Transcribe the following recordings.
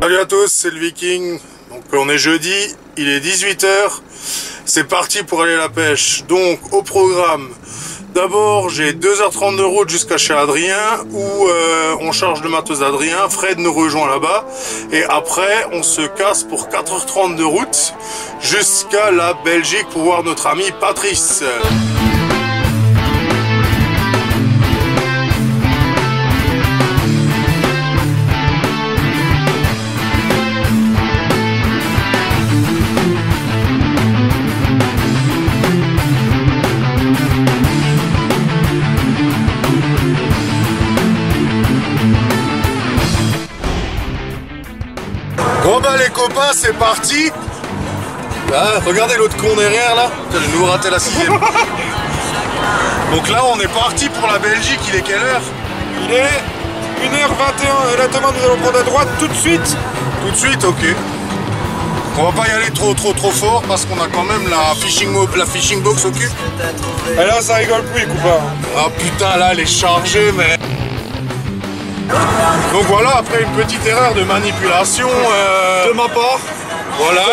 Salut à tous, c'est le Viking. Donc on est jeudi, il est 18 h. C'est parti pour aller à la pêche. Donc au programme, d'abord j'ai 2h30 de route jusqu'à chez Adrien où on charge le matos d'Adrien. Fred nous rejoint là-bas. Et après on se casse pour 4h30 de route jusqu'à la Belgique pour voir notre ami Patrice. Bon bah les copains, c'est parti. Ah, regardez l'autre con derrière là. Je vais nous rater la 6ème. Donc là on est parti pour la Belgique. Il est quelle heure? Il est 1h21 et la demande nous allons prendre à droite tout de suite. Tout de suite, ok. On va pas y aller trop fort parce qu'on a quand même la fishing box au cul. Et là ça rigole plus les copains. Ah putain, là elle est chargée mais... Donc voilà, après une petite erreur de manipulation de ma part. Voilà,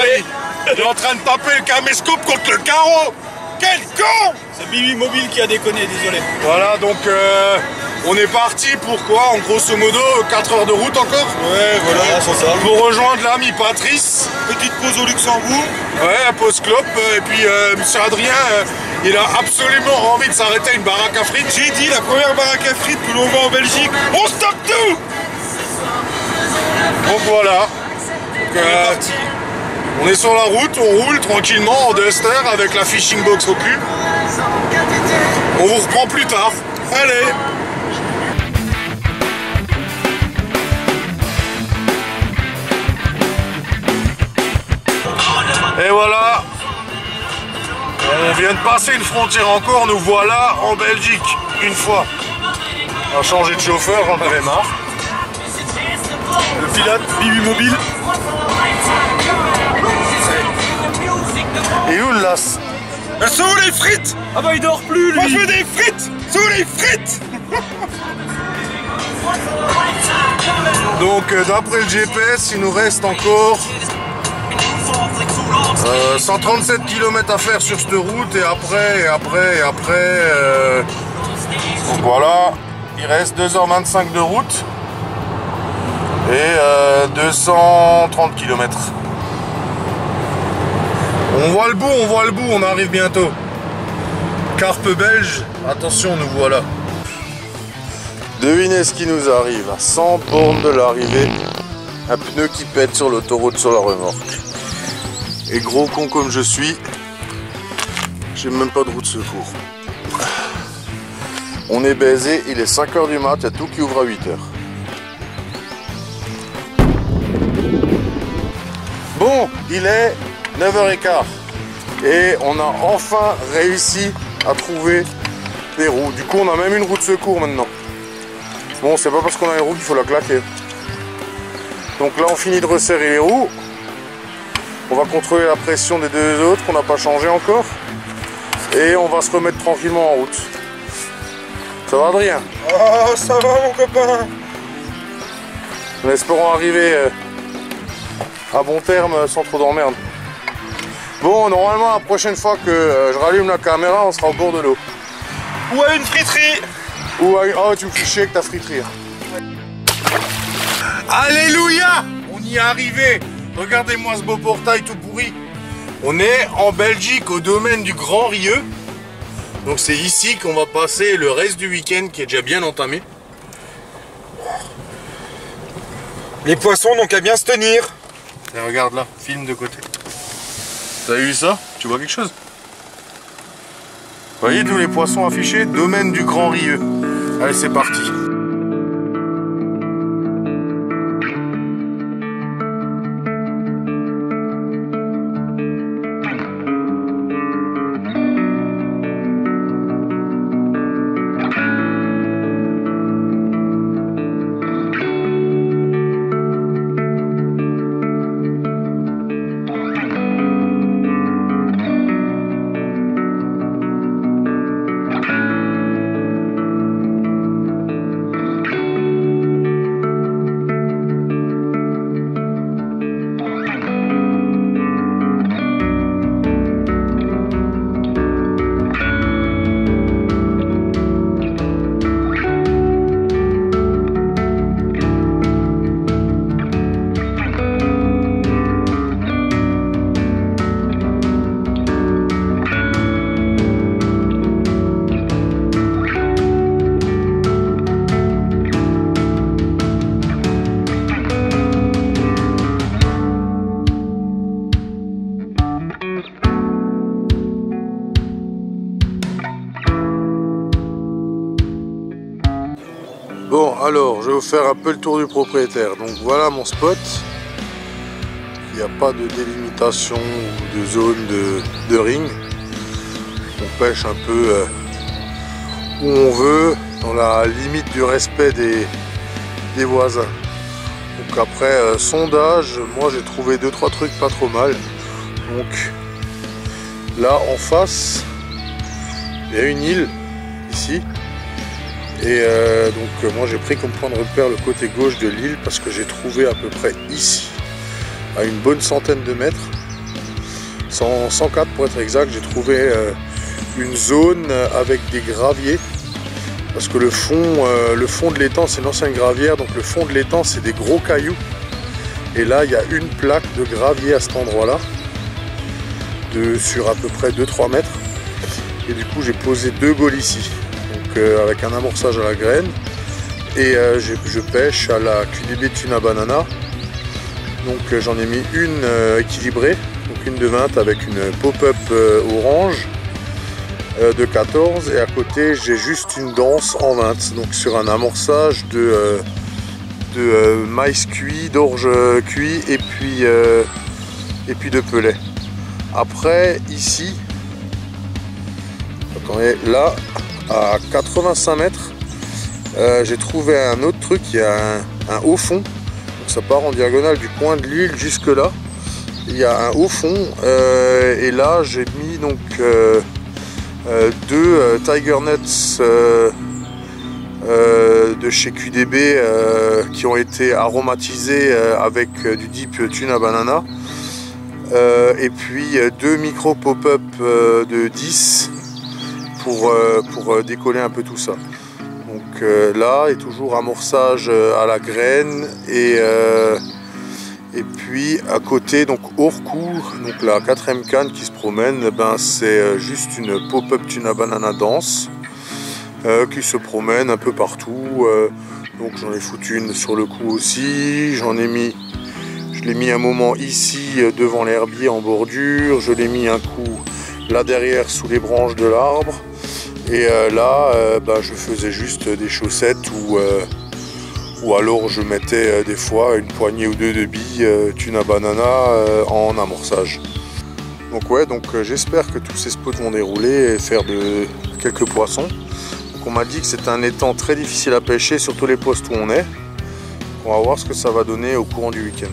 il est en train de taper le caméscope contre le carreau. Quel con! C'est Bibi Mobile qui a déconné, désolé. Voilà, donc on est parti pour quoi? En grosso modo 4 heures de route encore. Ouais, voilà, c'est ça. Pour rejoindre l'ami Patrice. Petite pause au Luxembourg. Ouais, pause clope. Et puis monsieur Adrien, il a absolument envie de s'arrêter à une baraque à frites. J'ai dit la première baraque à frites que l'on va en Belgique, on stoppe tout. Donc voilà. Donc, on est sur la route, on roule tranquillement en duster avec la fishing box au cul. On vous reprend plus tard. Allez! Et voilà, on vient de passer une frontière encore, nous voilà en Belgique, une fois. On a changé de chauffeur, j'en avais marre. Le pilote, Bibi Mobile. Et où le las? Elles sont où les frites? Ah bah il dort plus lui. Moi je veux des frites. Sont où les frites? Donc d'après le GPS, il nous reste encore 137 km à faire sur cette route et après donc voilà, il reste 2h25 de route et 230 km. On voit le bout, on arrive bientôt. Carpe belge, attention, nous voilà. Devinez ce qui nous arrive, à 100 bornes de l'arrivée, un pneu qui pète sur l'autoroute sur la remorque. Et gros con comme je suis, j'ai même pas de roue de secours. On est baisé, il est 5 h du mat, il y a tout qui ouvre à 8 h. Bon, il est 9h15 et on a enfin réussi à trouver des roues. Du coup, on a même une roue de secours maintenant. Bon, c'est pas parce qu'on a une roue qu'il faut la claquer. Donc là, on finit de resserrer les roues. On va contrôler la pression des deux autres qu'on n'a pas changé encore. Et on va se remettre tranquillement en route. Ça va, Adrien? Oh, ça va mon copain. En espérant arriver à bon terme sans trop d'emmerde. Bon, normalement, la prochaine fois que je rallume la caméra, on sera au bord de l'eau. Ou à une friterie. Ou à... Oh, tu me fais chier avec ta friterie. Alléluia! On y est arrivé. Regardez-moi ce beau portail tout pourri. On est en Belgique, au domaine du Grand Rieu. Donc c'est ici qu'on va passer le reste du week-end qui est déjà bien entamé. Les poissons donc à bien se tenir. Et regarde là, filme de côté. T'as vu ça? Tu vois quelque chose? Vous voyez tous les poissons affichés? Domaine du Grand Rieu. Allez, c'est parti. Alors, je vais vous faire un peu le tour du propriétaire. Donc voilà mon spot. Il n'y a pas de délimitation ou de zone de ring. On pêche un peu où on veut, dans la limite du respect des voisins. Donc après sondage, moi j'ai trouvé 2-3 trucs pas trop mal. Donc là en face, il y a une île ici. Et donc moi j'ai pris comme point de repère le côté gauche de l'île parce que j'ai trouvé à peu près ici, à une bonne centaine de mètres, 104 pour être exact, j'ai trouvé une zone avec des graviers. Parce que le fond de l'étang c'est une ancienne gravière, donc le fond de l'étang c'est des gros cailloux. Et là il y a une plaque de gravier à cet endroit là, sur à peu près 2-3 mètres. Et du coup j'ai posé 2 gaules ici, donc avec un amorçage à la graine. Et je pêche à la QDB Tuna Banana. Donc j'en ai mis une équilibrée, donc une de 20 avec une pop-up orange. De 14 et à côté j'ai juste une danse en 20, donc sur un amorçage de maïs cuit, d'orge cuit et puis de pellet. Après ici, attendez, là à 85 mètres j'ai trouvé un autre truc, il y a un haut fond, donc ça part en diagonale du coin de l'île jusque là, il y a un haut fond et là j'ai mis donc 2 Tiger Nuts de chez QDB qui ont été aromatisés avec du Deep Tuna Banana et puis 2 micro pop-up de 10 pour décoller un peu tout ça. Donc là est toujours amorçage à la graine et puis à côté, donc hors cours, donc la 4e canne qui se promène, ben, c'est juste une pop-up Tuna Banana dense qui se promène un peu partout. Donc j'en ai foutu une sur le cou aussi, je l'ai mis un moment ici devant l'herbier en bordure, je l'ai mis un coup là derrière sous les branches de l'arbre. Et là, ben, je faisais juste des chaussettes ou alors je mettais des fois une poignée ou 2 de billes Tuna Banana en amorçage. Donc ouais, donc j'espère que tous ces spots vont dérouler et faire quelques poissons. Donc on m'a dit que c'est un étang très difficile à pêcher sur tous les postes où on est. On va voir ce que ça va donner au courant du week-end.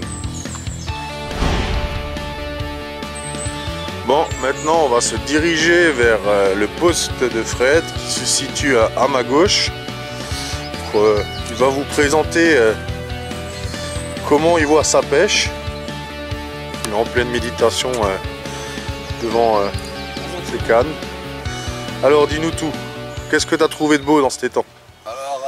Bon, maintenant on va se diriger vers le poste de Fred qui se situe à ma gauche. Il va vous présenter comment il voit sa pêche. Il est en pleine méditation devant ses cannes. Alors dis-nous tout, qu'est-ce que tu as trouvé de beau dans cet étang? Alors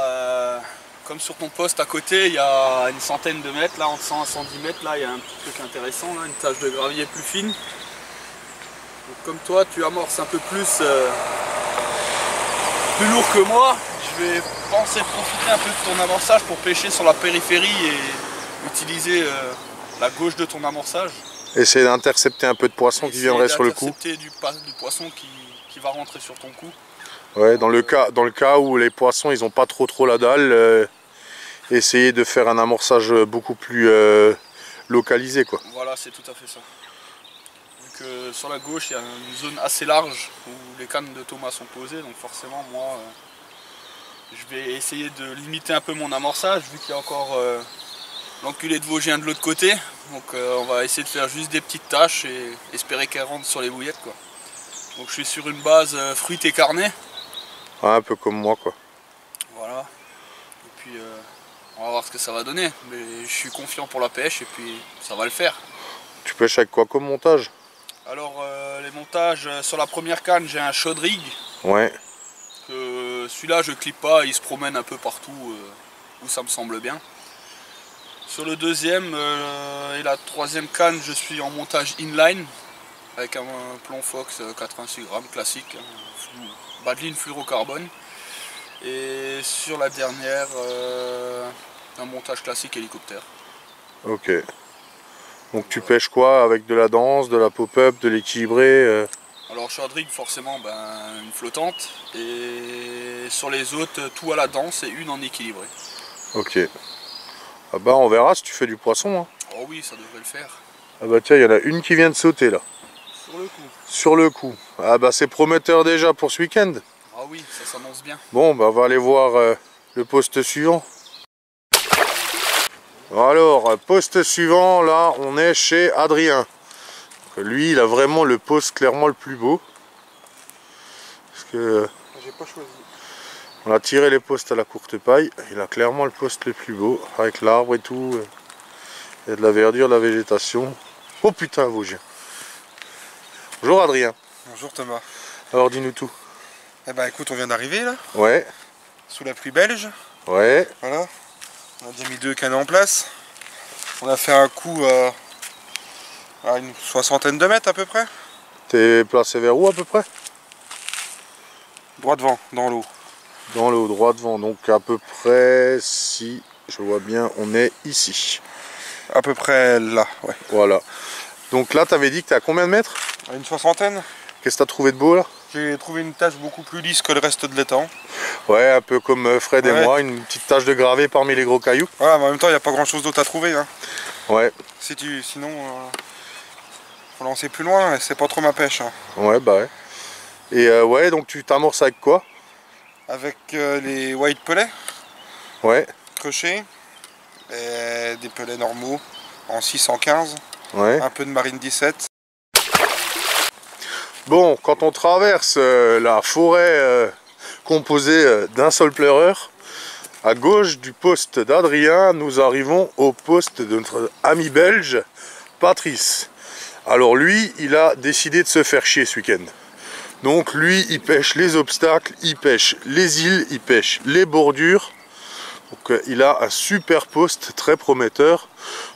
comme sur ton poste à côté, il y a une centaine de mètres, là entre 100 et 110 mètres, là il y a un petit truc intéressant, là, une tache de gravier plus fine. Donc, comme toi tu amorces un peu plus lourd que moi, je vais penser profiter un peu de ton amorçage pour pêcher sur la périphérie et utiliser la gauche de ton amorçage. Essayer d'intercepter un peu de poisson qui viendrait sur le coup. Intercepter du poisson qui va rentrer sur ton cou. Ouais, dans le cas où les poissons ils ont pas trop la dalle, essayer de faire un amorçage beaucoup plus localisé quoi. Voilà, c'est tout à fait ça. Donc sur la gauche il y a une zone assez large où les cannes de Thomas sont posées, donc forcément moi je vais essayer de limiter un peu mon amorçage vu qu'il y a encore l'enculé de Vosgien de l'autre côté. Donc on va essayer de faire juste des petites tâches et espérer qu'elles rentrent sur les bouillettes quoi. Donc je suis sur une base fruitée carnée. Ouais, un peu comme moi quoi. Voilà. Et puis on va voir ce que ça va donner. Mais je suis confiant pour la pêche et puis ça va le faire. Tu pêches avec quoi comme montage? Alors les montages sur la première canne j'ai un shod rig. Ouais. Celui-là je clip pas, il se promène un peu partout où ça me semble bien. Sur le deuxième et la troisième canne je suis en montage inline avec un plomb Fox 86 grammes classique, Badline fluorocarbone. Et sur la dernière un montage classique hélicoptère. Ok. Donc tu pêches quoi? Avec de la danse, de la pop-up, de l'équilibré Alors shod rig forcément une flottante et sur les autres tout à la danse et une en équilibré. Ok. Ah bah on verra si tu fais du poisson. Hein. Oh oui, ça devrait le faire. Ah bah tiens, il y en a une qui vient de sauter là. Sur le coup. Sur le coup. Ah bah c'est prometteur déjà pour ce week-end. Ah oui, ça s'annonce bien. Bon bah on va aller voir le poste suivant. Alors, poste suivant, là on est chez Adrien. Lui il a vraiment le poste clairement le plus beau. Parce que J'ai pas choisi. on a tiré les postes à la courte paille. Il a clairement le poste le plus beau. Avec l'arbre et tout. Il y a de la verdure, de la végétation. Oh putain Vosgien. Bonjour Adrien. Bonjour Thomas. Alors dis-nous tout. Eh ben écoute, on vient d'arriver là, Ouais, sous la pluie belge. ouais. Voilà. On a déjà mis 2 canons en place. On a fait un coup à une 60aine de mètres à peu près. T'es placé vers où à peu près? Droit devant, dans l'eau. Dans l'eau, droit devant. Donc à peu près, si je vois bien, on est ici. À peu près là, ouais. Voilà. Donc là, t'avais dit que t'es à combien de mètres? À une 60aine. Qu'est-ce que t'as trouvé de beau là? J'ai trouvé une tache beaucoup plus lisse que le reste de l'étang. Ouais, un peu comme Fred et Ouais. moi, une petite tache de gravé parmi les gros cailloux. Voilà, mais en même temps, il n'y a pas grand chose d'autre à trouver. Hein. Ouais, Sinon, faut lancer plus loin, c'est pas trop ma pêche. Hein. ouais, bah ouais. Et ouais, donc tu t'amorces avec quoi? Avec les white pelets Ouais, crochets, et des pelets normaux en 615, ouais. un peu de marine 17. Bon, quand on traverse la forêt composée d'un seul pleureur, à gauche du poste d'Adrien, nous arrivons au poste de notre ami belge, Patrice. Alors lui, il a décidé de se faire chier ce week-end. Donc lui, il pêche les obstacles, il pêche les îles, il pêche les bordures. Donc il a un super poste très prometteur.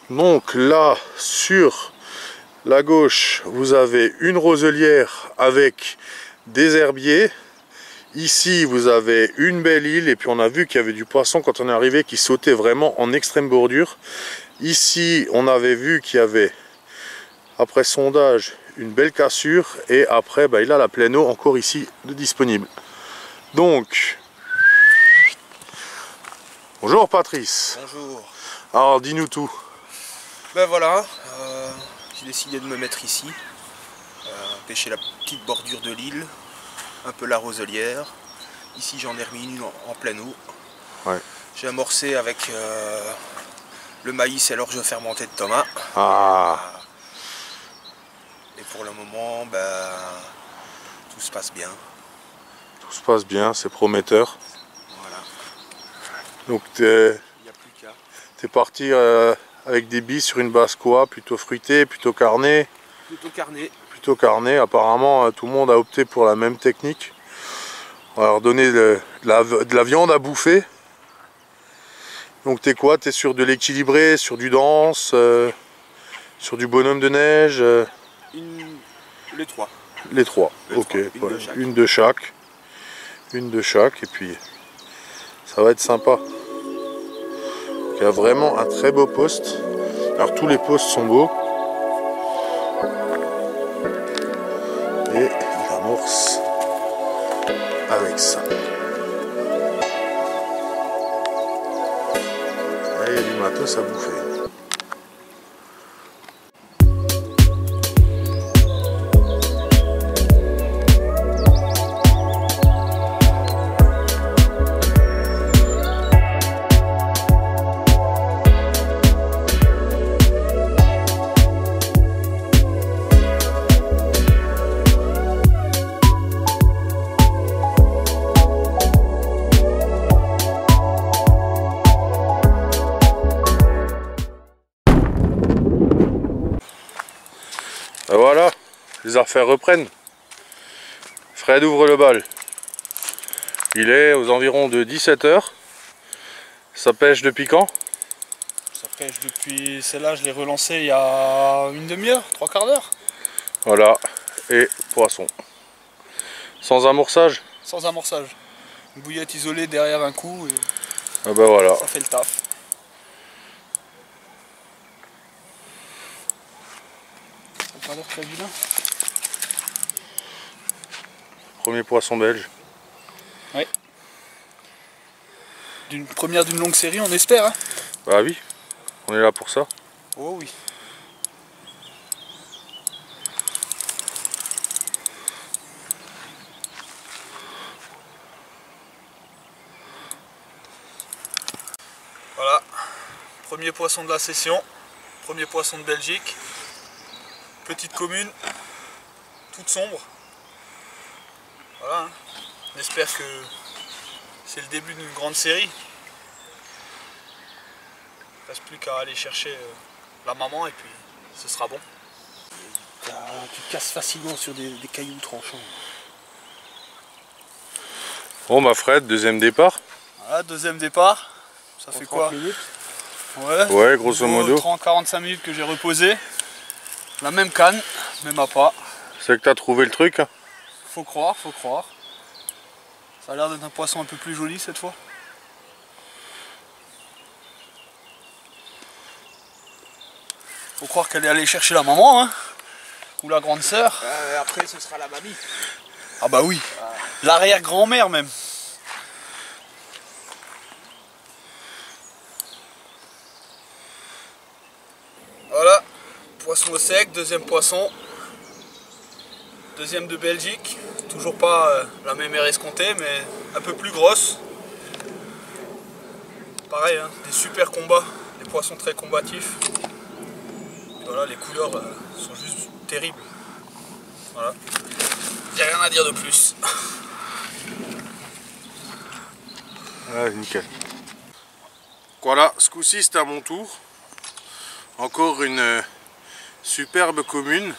Donc là, sur la gauche, vous avez une roselière avec des herbiers. Ici, vous avez une belle île. Et puis on a vu qu'il y avait du poisson quand on est arrivé qui sautait vraiment en extrême bordure. Ici, on avait vu qu'il y avait, après sondage, une belle cassure. Et après, bah, il a la pleine eau encore ici de disponible. Donc, bonjour Patrice. Bonjour. Alors, dis-nous tout. Ben voilà, j'ai décidé de me mettre ici, pêcher la petite bordure de l'île, un peu la roselière. Ici j'en ai remis une en pleine eau. Ouais. J'ai amorcé avec le maïs et l'orge fermentée de Thomas. Ah, Et pour le moment, ben, tout se passe bien. tout se passe bien, c'est prometteur. Voilà. Donc, Il n'y a plus qu'à. t'es parti avec des billes sur une base quoi? Plutôt fruitée, plutôt carnée? Plutôt carné. Plutôt carnée. Apparemment, tout le monde a opté pour la même technique. On va leur donner de la viande à bouffer. Donc t'es quoi? T'es sur de l'équilibré, sur du dense, sur du bonhomme de neige? Les trois. Les trois. Les Ok, trois, une voilà. de chaque. Une de chaque. Une de chaque, et puis ça va être sympa. Il y a vraiment un très beau poste. Alors tous les postes sont beaux. Et il amorce avec ça. Il y a du matos à bouffer. Ben voilà, les affaires reprennent. Fred ouvre le bal. Il est aux environs de 17 h. Ça pêche depuis quand? Ça pêche depuis celle-là, je l'ai relancée il y a une demi-heure, 3/4 d'heure. Voilà, et poisson. Sans amorçage? Sans amorçage. Une bouillette isolée derrière un coup et Ah ben voilà. ça fait le taf. Ça n'a pas l'air très vilain. Premier poisson belge. Oui. première d'une longue série, on espère. Hein. Bah oui, on est là pour ça. Oh oui. Voilà, premier poisson de la session, premier poisson de Belgique. Petite commune, toute sombre. Voilà, hein. On espère que c'est le début d'une grande série. Il ne reste plus qu'à aller chercher la maman et puis ce sera bon. Tu te casses facilement sur des cailloux tranchants. Bon bah Fred, deuxième départ. Voilà, deuxième départ. Ça fait quoi? Ouais, grosso modo. 30-45 minutes que j'ai reposé. La même canne, même appât. C'est que t'as trouvé le truc? Faut croire, faut croire. Ça a l'air d'être un poisson un peu plus joli cette fois. Faut croire qu'elle est allée chercher la maman, hein. Ou la grande sœur. Après ce sera la mamie. Ah bah oui. L'arrière-grand-mère même. Voilà, poisson au sec, deuxième poisson. Deuxième de Belgique. Toujours pas la même aire escomptée, mais un peu plus grosse. Pareil, hein, des super combats, des poissons très combatifs. Voilà, les couleurs sont juste terribles. Voilà. J'ai rien à dire de plus. Ah, nickel. Voilà, ce coup-ci c'est à mon tour. Encore une superbe commune.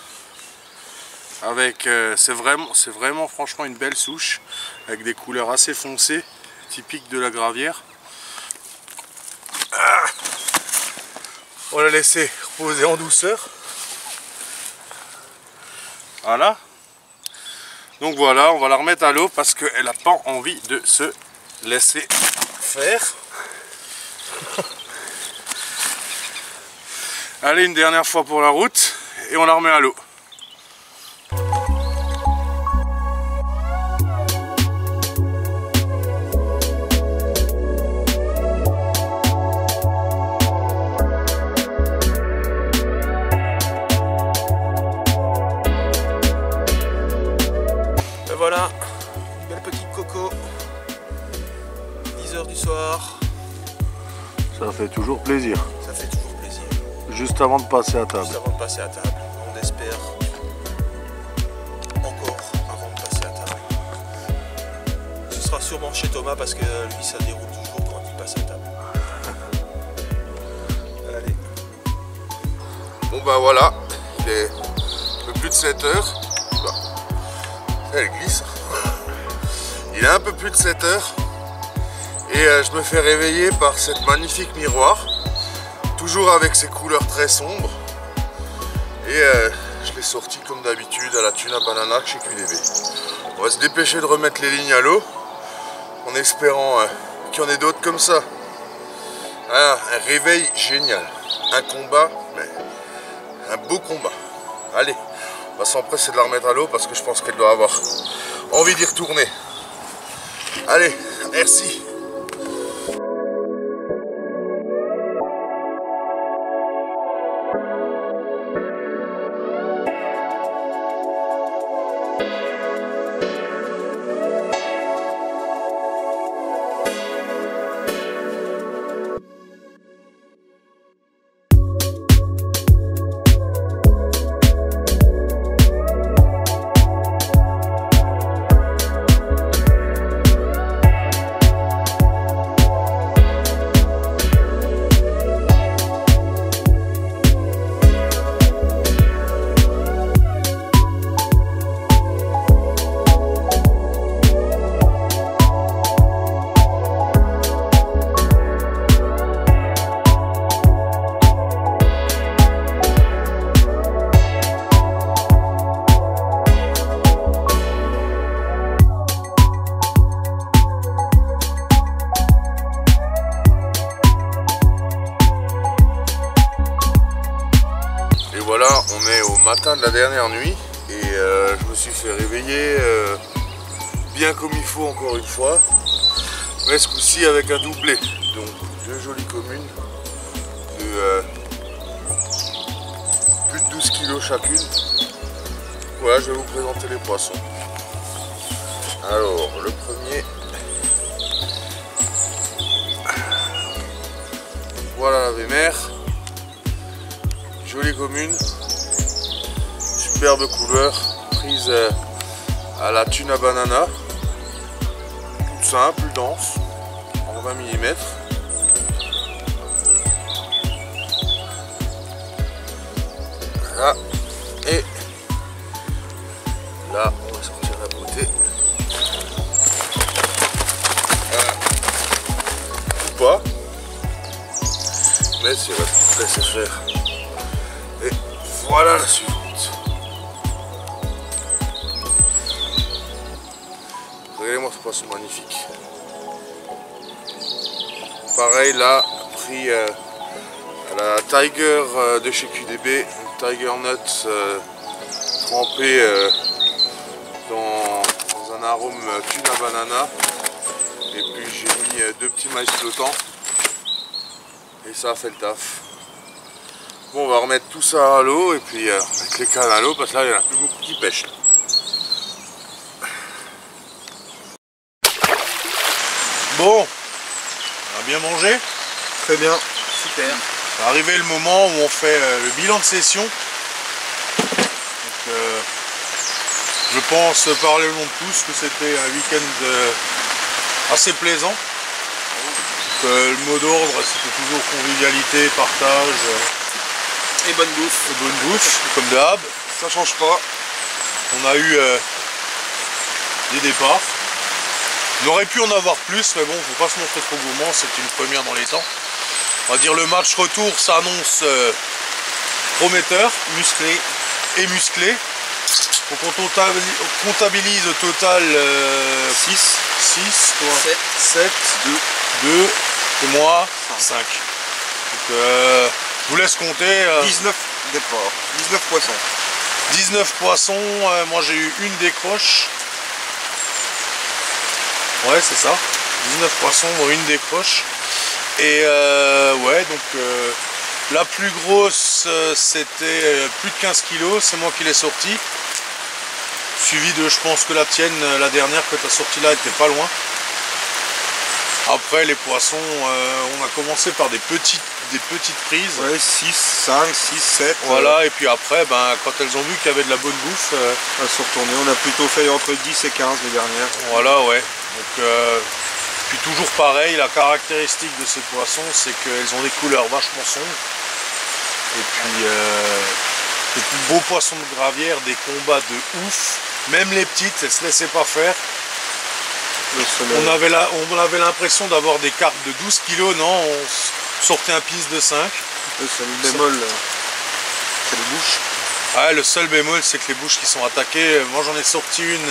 Avec, c'est vraiment franchement une belle souche. Avec des couleurs assez foncées, typiques de la gravière. Ah, on va la laisser reposer en douceur. Voilà. Donc voilà, on va la remettre à l'eau parce qu'elle n'a pas envie de se laisser faire. Allez, une dernière fois pour la route et on la remet à l'eau. Et voilà, une belle petite coco. 10 h du soir. Ça fait toujours plaisir. Ça fait toujours plaisir. Juste avant de passer à table. Juste avant de passer à table, on espère encore avant de passer à table. Ce sera sûrement chez Thomas parce que lui ça déroule toujours quand il passe à table. Allez. Bon bah voilà, il est un peu plus de 7 heures. Elle glisse. Il est un peu plus de 7 heures. Et je me fais réveiller par cette magnifique miroir. Toujours avec ses couleurs très sombres. Et je l'ai sorti comme d'habitude à la tuna banana chez QDB. On va se dépêcher de remettre les lignes à l'eau. En espérant qu'il y en ait d'autres comme ça. Voilà, un réveil génial. Un combat, mais un beau combat. Allez, on va s'empresser de la remettre à l'eau parce que je pense qu'elle doit avoir envie d'y retourner. Allez, merci. Voilà, on est au matin de la dernière nuit et je me suis fait réveiller bien comme il faut encore une fois. Mais ce coup-ci avec un doublé. Donc 2 jolies communes de plus de 12 kg chacune. Voilà, je vais vous présenter les poissons. Alors, le premier. Voilà la vémère. Jolie commune. Superbe couleur. Prise à la tuna banana. Toute simple, plus dense. En 20 mm. Voilà. Et là, on va sortir la beauté. Voilà. Ou pas. Mais si on va laisser faire. Et voilà la suivante. Regardez-moi ce poisson magnifique. Pareil là, pris à la Tiger de chez QDB, une Tiger Nut trempée dans un arôme tuna banana. Et puis j'ai mis 2 petits maïs flottants. Et ça a fait le taf. Bon, on va remettre tout ça à l'eau et puis mettre les cannes à l'eau parce que là il y en a plus beaucoup qui pêchent. Là. Bon, on a bien mangé. Très bien, super. Va arriver le moment où on fait le bilan de session. Donc, je pense parler au nom de tous que c'était un week-end assez plaisant. Donc, le mot d'ordre c'était toujours convivialité, partage Et bonne bouffe. et bonne bouffe, comme d'hab. Ça change pas. On a eu des départs. On aurait pu en avoir plus, mais bon, faut pas se montrer trop gourmand, c'est une première dans les temps. On va dire le match retour s'annonce prometteur, musclé et musclé. Donc on comptabilise au total 6, toi 7, 2 et moi 5. Donc je vous laisse compter. 19 départs, 19 poissons. 19 poissons, moi j'ai eu une décroche. Ouais, c'est ça. 19 poissons, une décroche. Et ouais, donc la plus grosse c'était plus de 15 kg, c'est moi qui l'ai sortie. Suivi de, je pense que la tienne, la dernière que tu as sortie là, était pas loin. Après les poissons, on a commencé par des petites prises. Ouais, 6, 5, 6, 7. Voilà, et puis après, ben, quand elles ont vu qu'il y avait de la bonne bouffe... elles sont retournées, on a plutôt fait entre 10 et 15 les dernières. Voilà, ouais. Donc, puis toujours pareil, la caractéristique de ces poissons, c'est qu'elles ont des couleurs vachement sombres. Et puis, les plus beaux poissons de gravière, des combats de ouf. Même les petites, elles se laissaient pas faire. On avait l'impression d'avoir des carpes de 12 kg, non, on sortait un pisse de 5. Le seul bémol, c'est les bouches. Ouais, le seul bémol, c'est que les bouches qui sont attaquées, moi j'en ai sorti une.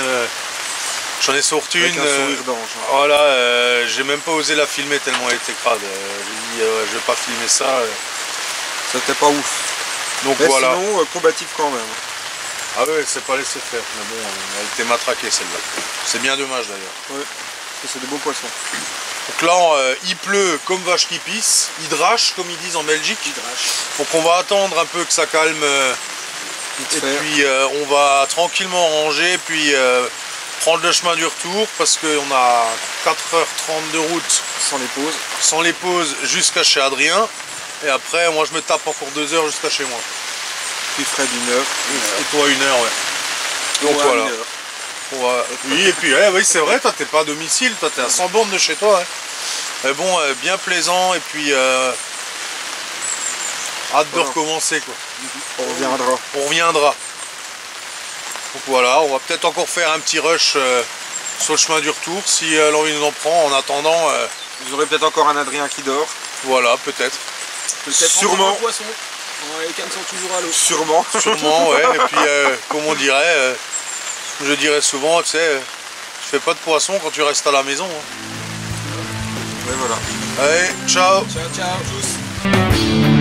Avec un sourire d'ange. Voilà, j'ai même pas osé la filmer tellement elle était crade. J'ai dit, je vais pas filmer ça. C'était pas ouf. Donc mais voilà. sinon, combatif quand même. Ah ouais, c'est pas laissé faire. Mais bon, elle était matraquée celle-là. C'est bien dommage d'ailleurs. Ouais, c'est des beaux poissons. Donc là, il pleut comme vache qui pisse. Il drache, comme ils disent en Belgique. Il drache. Donc on va attendre un peu que ça calme. Et puis on va tranquillement ranger. Puis prendre le chemin du retour. Parce qu'on a 4h30 de route. Sans les pauses. Sans les pauses jusqu'à chez Adrien. Et après, moi je me tape encore 2 heures jusqu'à chez moi. Tu ferais d'une heure. Et toi 1 heure, ouais. Donc voilà. Oui, et puis oui, c'est vrai, toi t'es pas à domicile, toi t'es à 100 bornes de chez toi. Hein. Mais bon, bien plaisant et puis hâte de recommencer quoi. On reviendra. On reviendra. Donc voilà, on va peut-être encore faire un petit rush sur le chemin du retour si l'envie nous en prend. En attendant, vous aurez peut-être encore un Adrien qui dort. Voilà, peut-être. Sûrement. Poisson. Les cannes sont toujours à l'eau. Sûrement. Sûrement, ouais. Et puis, comme on dirait, je dirais souvent, tu sais, tu fais pas de poisson quand tu restes à la maison. Hein. Ouais, voilà. Allez, ciao. Ciao, ciao, tous.